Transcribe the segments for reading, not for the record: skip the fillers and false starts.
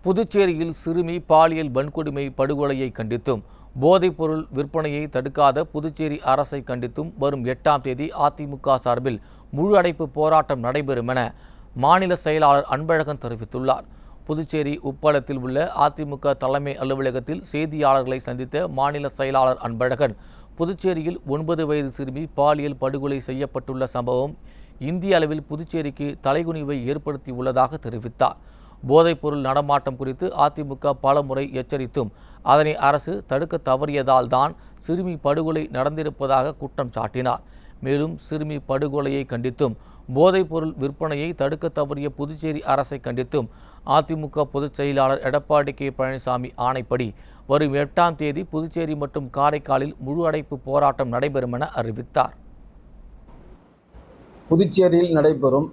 புதுச்சேரியில் சிறுமி பாலியல் வன்கொடுமை படுகொலையை கண்டித்தும் போதைப்பொருள் விற்பனையை தடுக்காத புதுச்சேரி அரசை கண்டித்தும் வரும் 8ஆம் தேதி அதிமுக சார்பில் முழு அடைப்பு போராட்டம் நடைபெறும் என மாநில செயலாளர் அன்பழகன் தெரிவித்துள்ளார். புதுச்சேரி உப்பளத்தில் உள்ள அதிமுக தலைமை அலுவலகத்தில் செய்தியாளர்களை சந்தித்த மாநில செயலாளர் அன்பழகன், புதுச்சேரியில் 9 வயது சிறுமி பாலியல் படுகொலை செய்யப்பட்டுள்ள சம்பவம் இந்திய அளவில் புதுச்சேரிக்கு தலைகுனிவை ஏற்படுத்தியுள்ளதாக தெரிவித்தார். போதைப்பொருள் நடமாட்டம் குறித்து அதிமுக பலமுறை எச்சரித்தும் அதனை அரசு தடுக்க தவறியதால் தான் சிறுமி படுகொலை நடந்திருப்பதாக குற்றம் சாட்டினார். மேலும் சிறுமி படுகொலையை கண்டித்தும் போதைப்பொருள் விற்பனையை தடுக்க தவறிய புதுச்சேரி அரசை கண்டித்தும் அதிமுக பொதுச் செயலாளர் எடப்பாடி கே. பழனிசாமி ஆணைப்படி வரும் 8ஆம் தேதி புதுச்சேரி மற்றும் காரைக்காலில் முழு அடைப்பு போராட்டம் நடைபெறும் என அறிவித்தார். புதுச்சேரியில் நடைபெறும்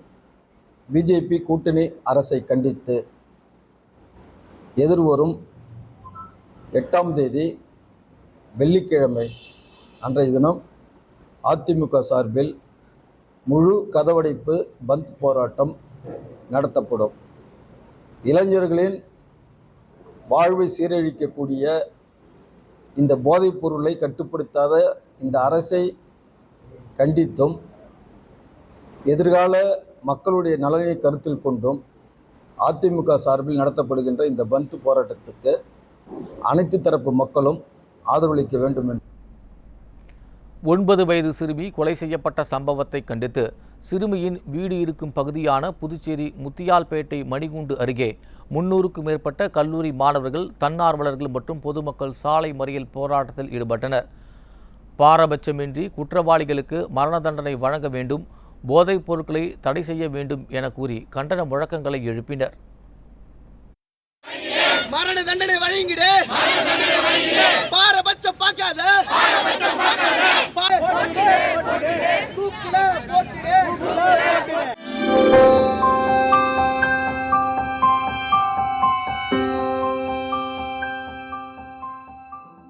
பிஜேபி கூட்டணி அரசை கண்டித்து எதிர்வரும் 8ஆம் தேதி வெள்ளிக்கிழமை அன்றைய தினம் அதிமுக சார்பில் முழு கதவடைப்பு பந்த் போராட்டம் நடத்தப்படும். இளைஞர்களின் வாழ்வை சீரழிக்கக்கூடிய இந்த போதைப் பொருளை கட்டுப்படுத்தாத இந்த அரசை கண்டித்தும் எதிர்கால மக்களுடைய நலனை கருத்தில் கொண்டும் அதிமுக சார்பில் நடத்தப்படுகின்ற இந்த பந்த் போராட்டத்துக்கு அனைத்து தரப்பு மக்களும் ஆதரவளிக்க வேண்டும் என்று 9 வயது சிறுமி கொலை செய்யப்பட்ட சம்பவத்தை கண்டித்து சிறுமியின் வீடு இருக்கும் பகுதியான புதுச்சேரி முத்தியால்பேட்டை மணிகுண்டு அருகே 300க்கும் மேற்பட்ட கல்லூரி மாணவர்கள், தன்னார்வலர்கள் மற்றும் பொதுமக்கள் சாலை மறியல் போராட்டத்தில் ஈடுபட்டனர். பாரபட்சமின்றி குற்றவாளிகளுக்கு மரண தண்டனை வழங்க வேண்டும், போதைப் பொருட்களை தடை செய்ய வேண்டும் என கூறி கண்டன முழக்கங்களை எழுப்பினர். மரண தண்டனை வழங்கிடு,